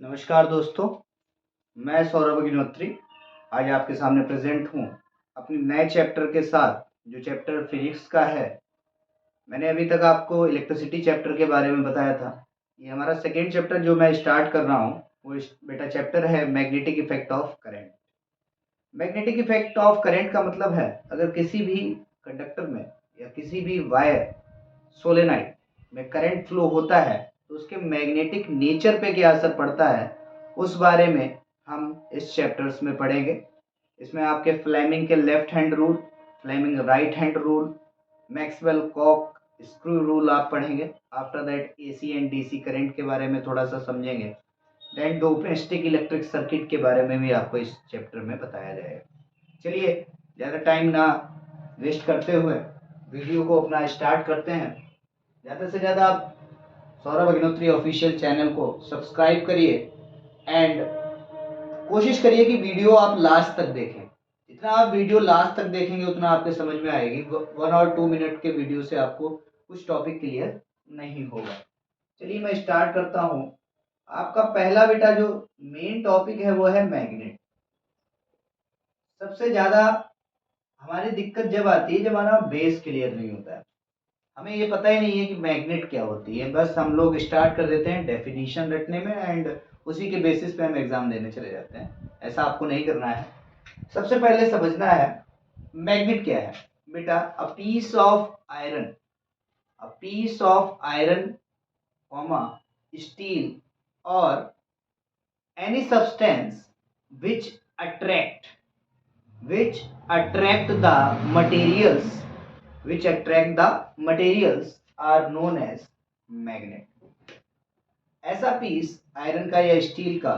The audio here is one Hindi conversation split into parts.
नमस्कार दोस्तों, मैं सौरभ अग्निहोत्री आज आपके सामने प्रेजेंट हूँ अपने नए चैप्टर के साथ, जो चैप्टर फिजिक्स का है। मैंने अभी तक आपको इलेक्ट्रिसिटी चैप्टर के बारे में बताया था। ये हमारा सेकेंड चैप्टर जो मैं स्टार्ट कर रहा हूँ वो बेटा चैप्टर है magnetic effect of current. Magnetic effect of current का मतलब है, अगर किसी भी कंडक्टर में या किसी भी वायर सोलेनाइड में करंट फ्लो होता है तो उसके मैग्नेटिक नेचर पे क्या असर पड़ता है, उस बारे में हम इस चैप्टर्स में पढ़ेंगे। इसमें आपके फ्लेमिंग के left hand rule, Fleming right hand rule, Maxwell Kock screw rule आप पढ़ेंगे। After that AC and DC current के बारे में थोड़ा सा समझेंगे। देन डोमेस्टिक इलेक्ट्रिक सर्किट के बारे में भी आपको इस चैप्टर में बताया जाएगा। चलिए ज़्यादा टाइम ना वेस्ट करते हुए वीडियो को अपना स्टार्ट करते हैं। ज़्यादा से ज़्यादा आप सौरभ अग्निहोत्री ऑफिशियल चैनल को सब्सक्राइब करिए एंड कोशिश करिए कि वीडियो आप लास्ट तक देखें। जितना आप वीडियो लास्ट तक देखेंगे उतना आपके समझ में आएगी। 1 और 2 मिनट के वीडियो से आपको कुछ टॉपिक क्लियर नहीं होगा। चलिए मैं स्टार्ट करता हूँ। आपका पहला बेटा जो मेन टॉपिक है वो है मैग्नेट। सबसे ज़्यादा हमारी दिक्कत जब आती है जब हमारा बेस क्लियर नहीं होता है। हमें ये पता ही नहीं है कि मैग्नेट क्या होती है, बस हम लोग स्टार्ट कर देते हैं डेफिनेशन रटने में एंड उसी के बेसिस पे हम एग्जाम देने चले जाते हैं। ऐसा आपको नहीं करना है। सबसे पहले समझना है मैग्नेट क्या है। बेटा a piece of iron, a piece of iron comma steel और any substance which attract which attract the materials which attract the materials are known as magnet। ऐसा पीस आयरन का या स्टील का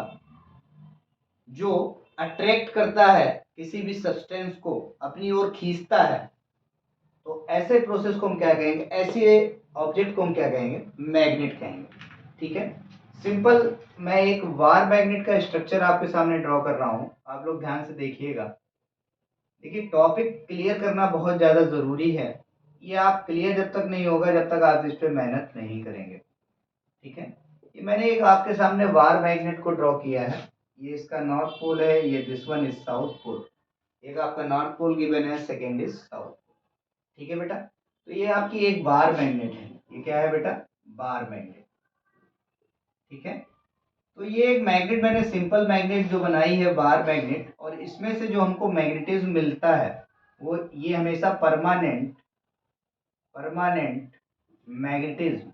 जो अट्रैक्ट करता है, किसी भी सब्सटेंस को अपनी ओर खींचता है, तो ऐसे प्रोसेस को हम क्या कहेंगे, ऐसे ऑब्जेक्ट को हम क्या कहेंगे, मैग्नेट कहेंगे। ठीक है, सिंपल मैं एक वार मैग्नेट का स्ट्रक्चर आपके सामने ड्रॉ कर रहा हूँ, आप लोग ध्यान से देखिएगा। देखिए टॉपिक क्लियर करना बहुत ज़्यादा ज़रूरी है। ये आप क्लियर जब तक नहीं होगा जब तक आप इस पर मेहनत नहीं करेंगे। ठीक है, ये मैंने एक आपके सामने वार मैग्नेट को ड्रॉ किया है। ये इसका नॉर्थ पोल है, ये this one is south pole. एक आपका नॉर्थ पोल गिवन है, सेकेंड इज साउथ पोल। ठीक है बेटा, तो ये आपकी एक बार मैग्नेट है। ये क्या है बेटा, बार मैग्नेट। ठीक है, तो ये एक मैग्नेट मैंने सिंपल मैग्नेट जो बनाई है बार मैग्नेट, और इसमें से जो हमको मैग्नेटिज्म मिलता है वो ये हमेशा परमानेंट मैग्नेटिज्म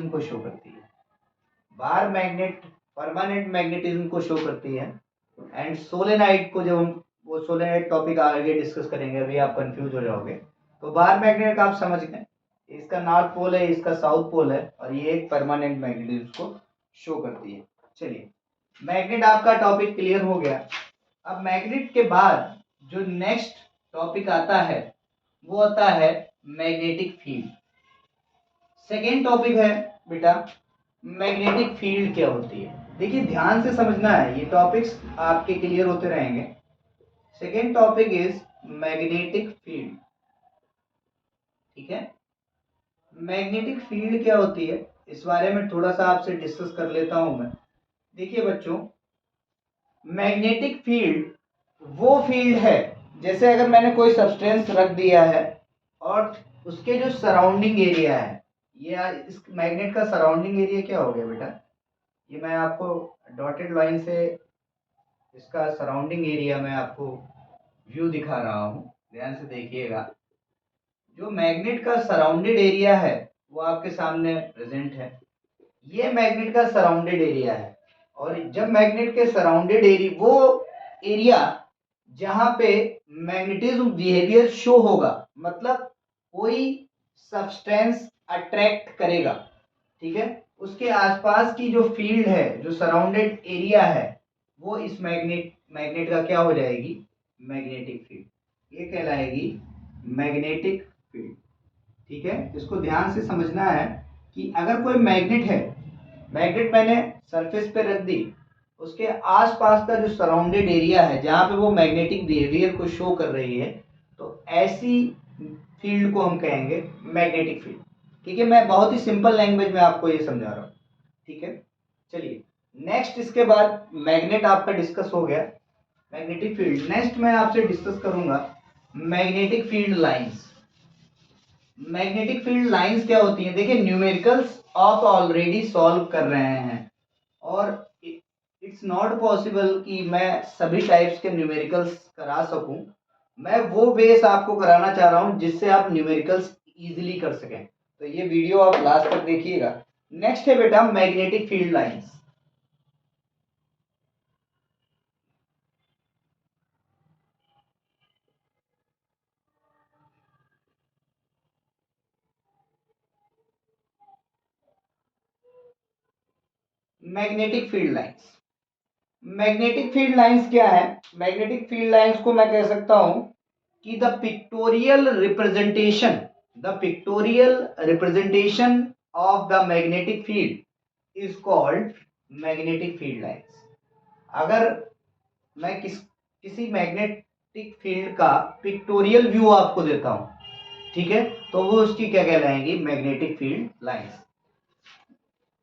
को शो करती है। बार मैग्नेट परमानेंट मैग्नेटिज्म को शो करती है। एंड सोलेनाइड को जब हम वो सोलेनाइड टॉपिक आगे डिस्कस करेंगे, अभी आप कंफ्यूज हो जाओगे। तो बार मैग्नेट आप समझ गए, इसका नॉर्थ पोल है, इसका साउथ पोल है, और ये एक परमानेंट मैग्नेटिज्म को शो करती है। चलिए मैग्नेट आपका टॉपिक क्लियर हो गया। अब मैग्नेट के बाद जो नेक्स्ट टॉपिक आता है वो आता है मैग्नेटिक फील्ड। सेकेंड टॉपिक है बेटा मैग्नेटिक फील्ड क्या होती है। देखिए ध्यान से समझना है, ये टॉपिक्स आपके क्लियर होते रहेंगे। Second topic is magnetic field. ठीक है, मैग्नेटिक फील्ड क्या होती है इस बारे में थोड़ा सा आपसे डिस्कस कर लेता हूं मैं। देखिए बच्चों, मैग्नेटिक फील्ड वो फील्ड है, जैसे अगर मैंने कोई सब्सटेंस रख दिया है और उसके जो सराउंडिंग एरिया है, ये इस मैग्नेट का सराउंडिंग एरिया क्या हो गया बेटा, ये मैं आपको डॉटेड लाइन से इसका सराउंडिंग एरिया मैं आपको व्यू दिखा रहा हूँ, ध्यान से देखिएगा। जो मैग्नेट का सराउंडेड एरिया है वो आपके सामने प्रेजेंट है। ये मैग्नेट का सराउंडेड एरिया है, और जब मैग्नेट के सराउंडेड एरिया वो एरिया जहां पे मैग्नेटिज्म बिहेवियर शो होगा, मतलब कोई सब्सटेंस अट्रैक्ट करेगा, ठीक है, उसके आसपास की जो फील्ड है, जो सराउंडेड एरिया है, वो इस मैग्नेट का क्या हो जाएगी, मैग्नेटिक फील्ड। ये कहलाएगी मैग्नेटिक फील्ड। ठीक है, इसको ध्यान से समझना है कि अगर कोई मैग्नेट है, मैग्नेट मैंने सरफेस पे रख दी, उसके आसपास का जो सराउंडेड एरिया है जहां पे वो मैग्नेटिक बिहेवियर को शो कर रही है, तो ऐसी फील्ड को हम कहेंगे मैग्नेटिक फील्ड। ठीक है, मैं बहुत ही सिंपल लैंग्वेज में आपको ये समझा रहा हूँ। ठीक है, चलिए नेक्स्ट, इसके बाद मैग्नेट आपका डिस्कस हो गया, मैग्नेटिक फील्ड। नेक्स्ट मैं आपसे डिस्कस करूंगा magnetic field lines. Magnetic field lines क्या होती हैं? देखिए, न्यूमेरिकल्स आप ऑलरेडी सॉल्व कर रहे हैं और इट्स नॉट पॉसिबल कि मैं सभी टाइप्स के न्यूमेरिकल्स करा सकूं। मैं वो बेस आपको कराना चाह रहा हूं जिससे आप न्यूमेरिकल्स इजीली कर सकें। तो ये वीडियो आप लास्ट तक देखिएगा। नेक्स्ट है बेटा magnetic field lines. Magnetic field lines, magnetic field lines क्या है? मैग्नेटिक फील्ड लाइंस को मैं कह सकता हूं कि the pictorial representation of the magnetic field is called magnetic field lines. अगर मैं किसी मैग्नेटिक फील्ड का पिक्टोरियल व्यू आपको देता हूं, ठीक है, तो वो उसकी क्या कहलाएंगी? Magnetic field lines.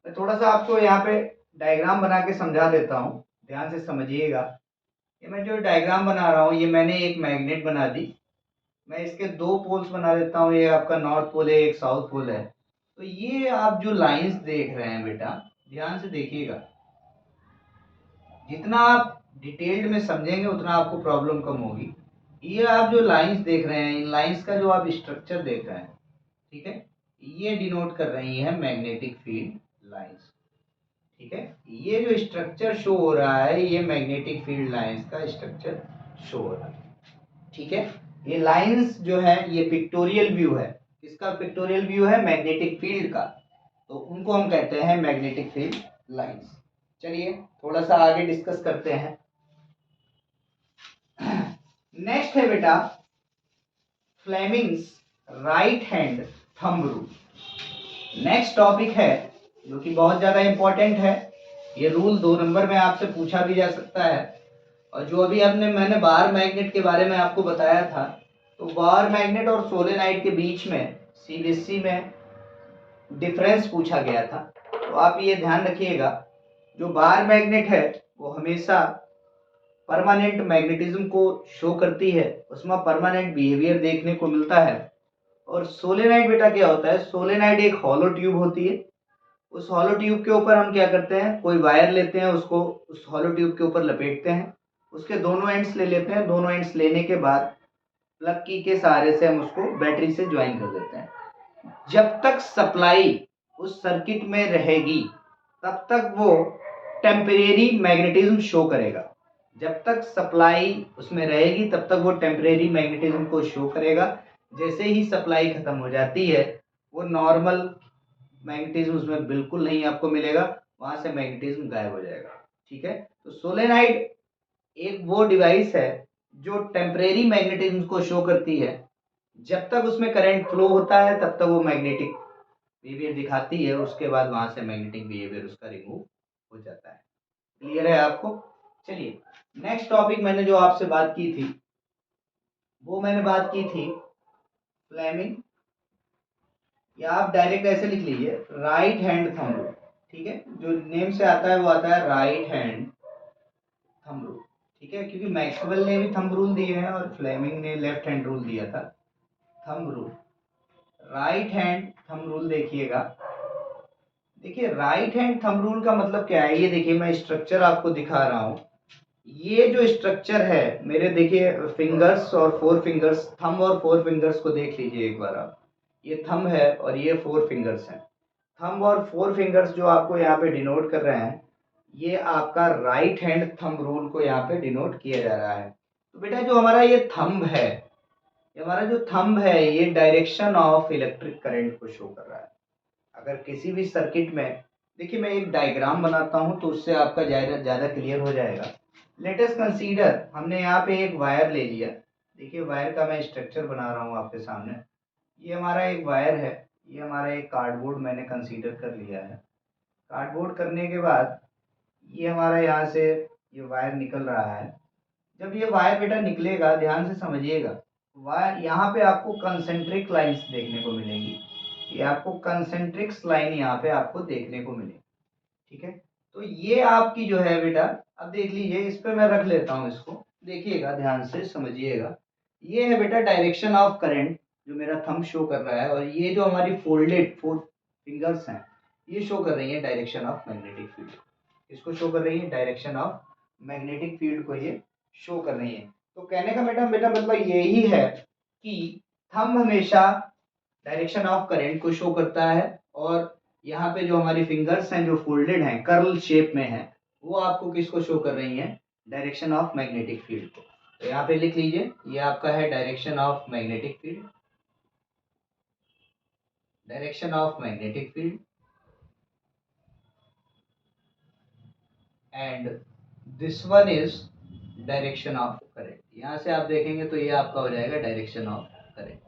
मैं थोड़ा सा आपको यहाँ पे डायग्राम बना के समझा देता हूँ, ध्यान से समझिएगा। ये मैं जो डायग्राम बना रहा हूँ, ये मैंने एक मैग्नेट बना दी, मैं इसके दो पोल्स बना देता हूँ, ये आपका नॉर्थ पोल है, एक साउथ पोल है। तो ये आप जो लाइंस देख रहे हैं बेटा, ध्यान से देखिएगा, जितना आप डिटेल्ड में समझेंगे उतना आपको प्रॉब्लम कम होगी। ये आप जो लाइंस देख रहे हैं, इन लाइंस का जो आप स्ट्रक्चर देख रहे हैं, ठीक है, ये डिनोट कर रही है मैग्नेटिक फील्ड लाइंस। ठीक है, ये जो स्ट्रक्चर शो हो रहा है, ये मैग्नेटिक फील्ड लाइंस का स्ट्रक्चर शो हो रहा है। ठीक है, ये लाइंस जो है ये पिक्टोरियल व्यू है। किसका पिक्टोरियल व्यू है? मैग्नेटिक फील्ड का। तो उनको हम कहते हैं मैग्नेटिक फील्ड लाइंस। चलिए थोड़ा सा आगे डिस्कस करते हैं। नेक्स्ट है बेटा Fleming's right hand thumb rule. Next topic है जो कि बहुत ज्यादा इंपॉर्टेंट है। ये रूल 2 नंबर में आपसे पूछा भी जा सकता है। और जो अभी मैंने बार मैग्नेट के बारे में आपको बताया था, तो बार मैग्नेट और सोलेनाइड के बीच में सीबीएसई में डिफरेंस पूछा गया था। तो आप ये ध्यान रखिएगा, जो बार मैग्नेट है वो हमेशा परमानेंट मैग्नेटिज्म को शो करती है, उसमें परमानेंट बिहेवियर देखने को मिलता है। और सोलेनाइड बेटा क्या होता है? सोलेनाइड एक हॉलो ट्यूब होती है। उस हॉलो ट्यूब के ऊपर हम क्या करते हैं? कोई वायर लेते हैं, उसको उस हॉलो ट्यूब के ऊपर लपेटते हैं, उसके दोनों एंड्स ले लेते हैं। दोनों एंड्स लेने के बाद प्लग की के सहारे से हम उसको बैटरी से ज्वाइन कर देते हैं। जब तक सप्लाई उस सर्किट में रहेगी तब तक वो टेम्परेरी मैग्नेटिज्म शो करेगा। जब तक सप्लाई उसमें रहेगी तब तक वो टेम्परेरी मैग्नेटिज्म को शो करेगा। जैसे ही सप्लाई खत्म हो जाती है, वो नॉर्मल मैग्नेटिज्म उसमें बिल्कुल नहीं आपको मिलेगा, वहां से मैग्नेटिज्म गायब हो जाएगा। ठीक है, तो सोलेनाइड एक वो डिवाइस है जो टेम्परेरी मैग्नेटिज्म को शो करती है। जब तक उसमें करंट फ्लो होता है तब तक वो मैग्नेटिक बिहेवियर दिखाती है, उसके बाद वहां से मैग्नेटिक बिहेवियर उसका रिमूव हो जाता है। क्लियर है आपको? चलिए नेक्स्ट टॉपिक मैंने जो आपसे बात की थी, वो मैंने बात की थी फ्लेमिंग, या आप डायरेक्ट ऐसे लिख लीजिए राइट हैंड थंब रूल। ठीक है, जो नेम से आता है वो आता है राइट हैंड थंब रूल। ठीक है, क्योंकि मैक्सवेल ने भी थंब रूल दिए हैं और फ्लेमिंग ने लेफ्ट हैंड रूल दिया था। Thumb rule, right hand thumb rule देखिएगा। देखिए राइट हैंड थंब रूल का मतलब क्या है, ये देखिए मैं स्ट्रक्चर आपको दिखा रहा हूँ। ये जो स्ट्रक्चर है मेरे, देखिए फिंगर्स और 4 फिंगर्स, थंब और 4 फिंगर्स को देख लीजिए एक बार आप। ये थंब है और ये 4 फिंगर्स हैं। थंब और 4 फिंगर्स जो आपको यहाँ पे डिनोट कर रहे हैं, ये आपका राइट हैंड थंब रूल को यहाँ पे डिनोट किया जा रहा है। तो बेटा जो हमारा ये थंब है, ये हमारा जो थंब है, ये डायरेक्शन ऑफ इलेक्ट्रिक करंट को शो कर रहा है। अगर किसी भी सर्किट में, देखिए मैं एक डायग्राम बनाता हूँ तो उससे आपका ज़्यादा क्लियर हो जाएगा। लेट अस कंसीडर, हमने यहाँ पे एक वायर ले लिया। देखिए वायर का मैं स्ट्रक्चर बना रहा हूँ आपके सामने। ये हमारा एक वायर है, ये हमारा एक कार्डबोर्ड मैंने कंसीडर कर लिया है। कार्डबोर्ड करने के बाद ये हमारा यहाँ से ये वायर निकल रहा है। जब ये वायर बेटा निकलेगा, ध्यान से समझिएगा, वायर यहाँ पे आपको कंसेंट्रिक लाइंस देखने को मिलेंगी। ये आपको कंसेंट्रिक्स लाइन यहाँ पे आपको देखने को मिले, ठीक है। तो ये आपकी जो है बेटा, अब देख लीजिए, इस पे मैं रख लेता हूँ इसको, देखिएगा ध्यान से समझिएगा। ये है बेटा डायरेक्शन ऑफ करंट, जो मेरा थंब शो कर रहा है, और ये जो हमारी फोल्डेड 4 फिंगर्स हैं, ये शो कर रही है डायरेक्शन ऑफ मैग्नेटिक फील्ड। इसको शो कर रही है डायरेक्शन ऑफ मैग्नेटिक फील्ड को, ये शो कर रही है। तो कहने का बेटा बेटा मतलब यही है कि थंब हमेशा डायरेक्शन ऑफ करंट को शो करता है, और यहाँ पे जो हमारी फिंगर्स हैं जो फोल्डेड हैं, कर्ल शेप में हैं, वो आपको किसको शो कर रही हैं? डायरेक्शन ऑफ मैग्नेटिक फील्ड को। तो यहाँ पे लिख लीजिए, ये आपका है direction of magnetic field, direction of magnetic field, and this one is direction of current. यहाँ से आप देखेंगे तो ये आपका हो जाएगा direction of current.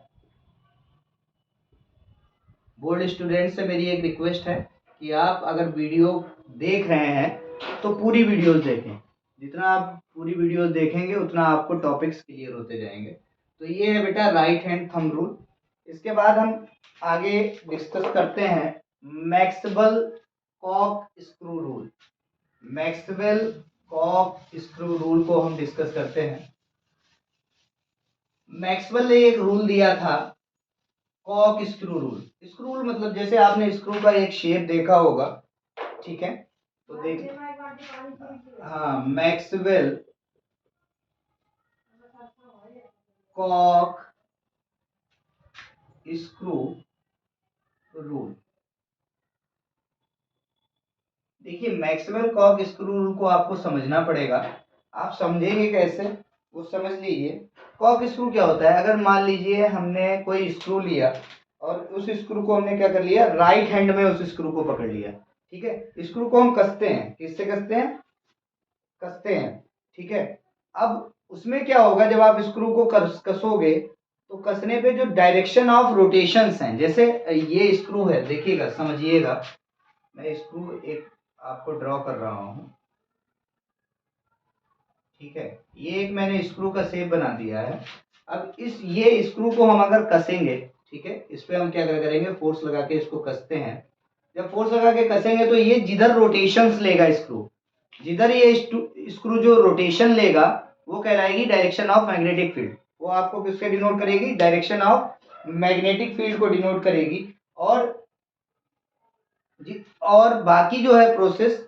Board student से मेरी एक रिक्वेस्ट है कि आप अगर वीडियो देख रहे हैं तो पूरी वीडियोस देखें। जितना आप पूरी वीडियोस देखेंगे उतना आपको टॉपिक्स क्लियर होते जाएंगे। तो ये है बेटा राइट हैंड थंब रूल। इसके बाद हम आगे डिस्कस करते हैं Maxwell Kock screw rule. Maxwell Kock screw rule को हम डिस्कस करते हैं। मैक्सवेल ने एक रूल दिया था, कॉक स्क्रू रूल। स्क्रू रूल मतलब जैसे आपने स्क्रू का एक शेप देखा होगा, ठीक है, तो देख, हाँ, मैक्सवेल कॉक स्क्रू रूल। देखिए मैक्सवेल कॉक स्क्रू रूल को आपको समझना पड़ेगा। आप समझेंगे कैसे, वो समझ लीजिए। कॉक स्क्रू क्या होता है? अगर मान लीजिए हमने कोई स्क्रू लिया और उस स्क्रू को हमने क्या कर लिया, राइट हैंड में उस स्क्रू को पकड़ लिया, ठीक है। स्क्रू को हम कसते हैं, किससे कसते हैं? कसते हैं, ठीक है। अब उसमें क्या होगा, जब आप स्क्रू को कसोगे तो कसने पे जो डायरेक्शन ऑफ रोटेशंस हैं, जैसे ये स्क्रू है, देखिएगा समझिएगा, मैं स्क्रू एक आपको ड्रॉ कर रहा हूँ, ठीक है। ये एक मैंने स्क्रू का शेप बना दिया है। अब ये स्क्रू को हम अगर कसेंगे, ठीक है, इस पे हम क्या करेंगे, फोर्स लगा के इसको कसते हैं। जब फोर्स लगा के कसेंगे तो ये जिधर रोटेशंस लेगा स्क्रू, जिधर ये स्क्रू जो रोटेशन लेगा, वो कहलाएगी डायरेक्शन ऑफ मैग्नेटिक फील्ड। वो आपको किसके डिनोट करेगी? डायरेक्शन ऑफ मैग्नेटिक फील्ड को डिनोट करेगी। और बाकी जो है प्रोसेस,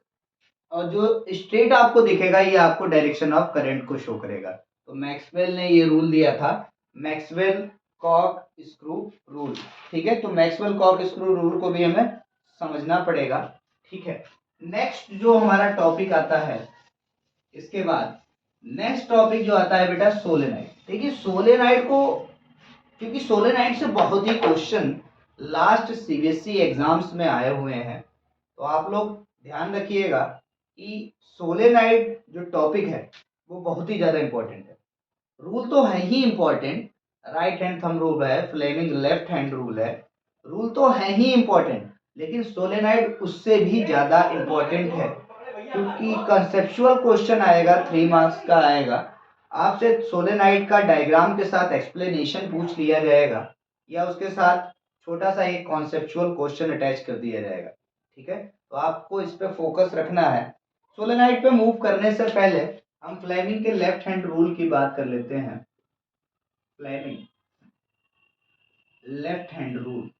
और जो स्ट्रेट आपको दिखेगा, ये आपको डायरेक्शन ऑफ करंट को शो करेगा। तो मैक्सवेल ने ये रूल दिया था, मैक्सवेल कॉक स्क्रू रूल, ठीक है। तो मैक्सवेल कॉक स्क्रू रूल को भी हमें समझना पड़ेगा, ठीक है। नेक्स्ट जो हमारा टॉपिक आता है, इसके बाद नेक्स्ट टॉपिक जो आता है बेटा सोलेनाइड। देखिए सोलेनाइड को, क्योंकि सोलेनाइड से बहुत ही क्वेश्चन लास्ट सीबीएसई एग्जाम्स में आए हुए हैं, तो आप लोग ध्यान रखिएगा कि सोलेनाइड जो टॉपिक है वो बहुत ही ज़्यादा इंपॉर्टेंट है। रूल तो है ही important, right hand thumb rule है, फ्लेमिंग लेफ्ट हैंड रूल है, रूल तो है ही इंपॉर्टेंट, लेकिन सोलेनाइड उससे भी ज़्यादा इंपॉर्टेंट है, क्योंकि कंसेप्चुअल क्वेश्चन आएगा, 3 मार्क्स का आएगा। आपसे सोलेनाइड का डायग्राम के साथ एक्सप्लेनेशन पूछ लिया जाएगा, या उसके साथ छोटा सा एक कॉन्सेप्चुअल क्वेश्चन अटैच कर दिया जाएगा, ठीक है। तो आपको इस पे फोकस रखना है। सोलेनाइड पे मूव करने से पहले हम फ्लेमिंग के लेफ्ट हैंड रूल की बात कर लेते हैं। फ्लेमिंग लेफ्ट हैंड रूल,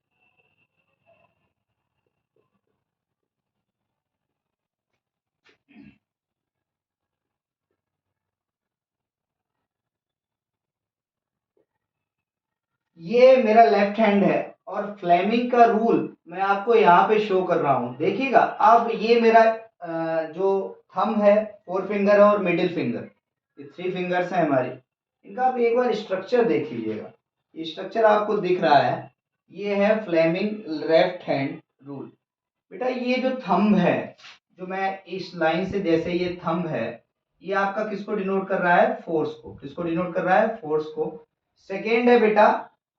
ये मेरा लेफ्ट हैंड है, और फ्लेमिंग का रूल मैं आपको यहाँ पे शो कर रहा हूँ, देखिएगा। अब ये मेरा जो थंब है, 4 फिंगर है, और मिडिल फिंगर, ये 3 फिंगर्स हैं हमारी। इनका आप एक बार स्ट्रक्चर देख लीजिएगा, ये स्ट्रक्चर आपको दिख रहा है, ये है फ्लेमिंग लेफ्ट हैंड रूल। बेटा ये जो थंब है, जो मैं इस लाइन से, जैसे ये थंब है, ये आपका किसको डिनोट कर रहा है? फोर्स को। किसको डिनोट कर रहा है? फोर्स को। सेकेंड है बेटा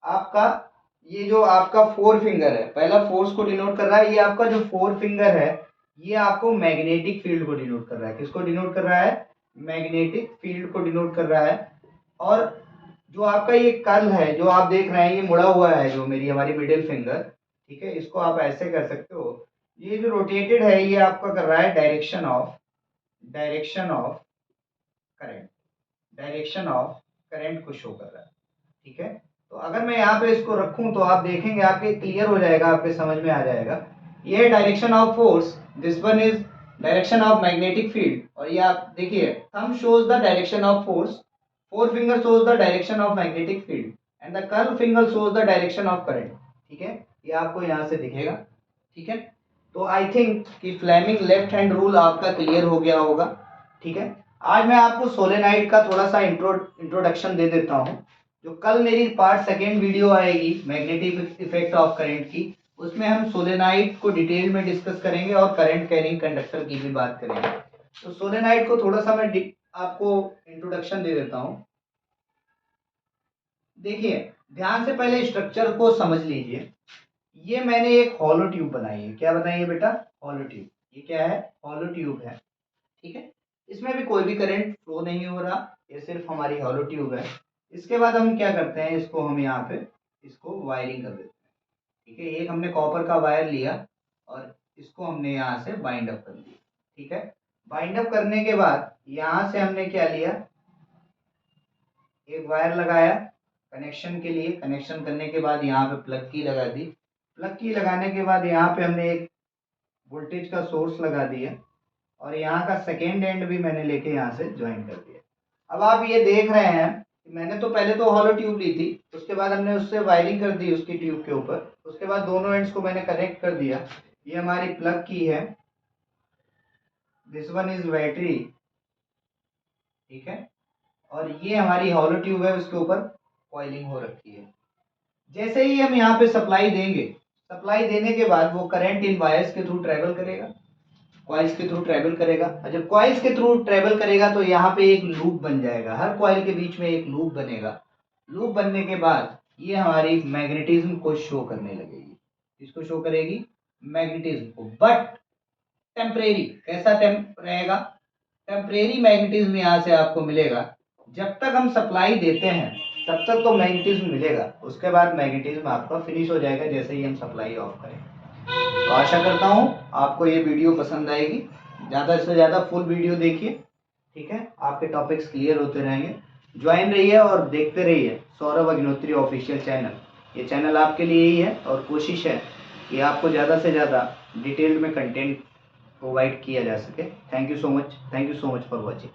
आपका, ये जो आपका 4 फिंगर है, पहला फोर्स को डिनोट कर रहा है, ये आपका जो 4 फिंगर है, ये आपको मैग्नेटिक फील्ड को डिनोट कर रहा है। किसको डिनोट कर रहा है? मैग्नेटिक फील्ड को डिनोट कर रहा है। और जो आपका ये कर्ल है, जो आप देख रहे हैं, ये मुड़ा हुआ है, जो मेरी हमारी मिडिल फिंगर, ठीक है, इसको आप ऐसे कर सकते हो। ये जो रोटेटेड है ये आपका कर रहा है direction of current, direction of current को शो कर रहा है। ठीक है, तो अगर मैं यहाँ पे इसको रखूं तो आप देखेंगे, आपके क्लियर हो जाएगा, आपके समझ में आ जाएगा। ये है direction of force, this one is direction of magnetic field. और ये आप देखिए, thumb shows the direction of force, four finger shows the direction of magnetic field and the curve finger shows the direction of current. ठीक है, ये आपको यहाँ से दिखेगा। ठीक है, तो आई थिंक कि फ्लेमिंग लेफ्ट हैंड रूल आपका क्लियर हो गया होगा। ठीक है, आज मैं आपको सोलेनाइड का थोड़ा सा इंट्रोडक्शन दे देता हूँ। जो कल मेरी पार्ट सेकेंड वीडियो आएगी मैग्नेटिक इफेक्ट ऑफ करंट की, उसमें हम सोलेनाइड को डिटेल में डिस्कस करेंगे और करंट कैरिंग कंडक्टर की भी बात करेंगे। तो सोलेनाइड को थोड़ा सा मैं आपको इंट्रोडक्शन दे देता हूँ। देखिए, ध्यान से पहले स्ट्रक्चर को समझ लीजिए। ये मैंने एक हॉलो ट्यूब बनाई है। क्या बनाई है बेटा? Hollow tube. ये क्या है? हॉलो ट्यूब है। ठीक है, इसमें भी कोई भी करंट फ्लो नहीं हो रहा, ये सिर्फ हमारी हॉलो ट्यूब है। इसके बाद हम क्या करते हैं, इसको हम यहाँ पे इसको वायरिंग कर देते हैं। ठीक है, एक हमने कॉपर का वायर लिया और इसको हमने यहाँ से बाइंड अप कर दिया। ठीक है, बाइंड अप करने के बाद यहाँ से हमने क्या लिया, एक वायर लगाया कनेक्शन के लिए। कनेक्शन करने के बाद यहाँ पे प्लग की लगा दी। प्लग की लगाने के बाद यहाँ पे हमने एक वोल्टेज का सोर्स लगा दिया और यहाँ का सेकेंड एंड भी मैंने लेके यहाँ से ज्वाइन कर दिया। अब आप ये देख रहे हैं कि मैंने तो पहले तो हॉलो ट्यूब ली थी, उसके बाद हमने उससे वायरिंग कर दी उसकी ट्यूब के ऊपर, उसके बाद दोनों एंड्स को मैंने कनेक्ट कर दिया। ये हमारी प्लग की है, दिस वन इज बैटरी। ठीक है, और ये हमारी हॉलो ट्यूब है, उसके ऊपर कॉइलिंग हो रखी है। जैसे ही हम यहाँ पे सप्लाई देंगे, सप्लाई देने के बाद वो करंट इन वायर्स के थ्रू ट्रेवल करेगा, कॉइल्स के थ्रू ट्रेवल करेगा। और जब कॉइल्स के थ्रू ट्रेवल करेगा तो यहाँ पे एक लूप बन जाएगा, हर कॉइल के बीच में एक लूप बनेगा। लूप बनने के बाद ये हमारी मैग्नेटिज्म को शो करने लगेगी। इसको शो करेगी मैग्नेटिज्म को, बट टेम्परेरी। कैसा रहेगा? टेम्परेरी मैग्नेटिज्म यहाँ से आपको मिलेगा। जब तक हम सप्लाई देते हैं तब तक तो मैग्नेटिज्म मिलेगा, उसके बाद मैग्नेटिज्म आपका फिनिश हो जाएगा जैसे ही हम सप्लाई ऑफ करें। तो आशा करता हूँ आपको ये वीडियो पसंद आएगी। ज़्यादा से ज़्यादा फुल वीडियो देखिए। ठीक है, आपके टॉपिक्स क्लियर होते रहेंगे। ज्वाइन रहिए और देखते रहिए सौरभ अग्निहोत्री ऑफिशियल चैनल। ये चैनल आपके लिए ही है और कोशिश है कि आपको ज़्यादा से ज़्यादा डिटेल में कंटेंट प्रोवाइड किया जा सके। Thank you so much for watching.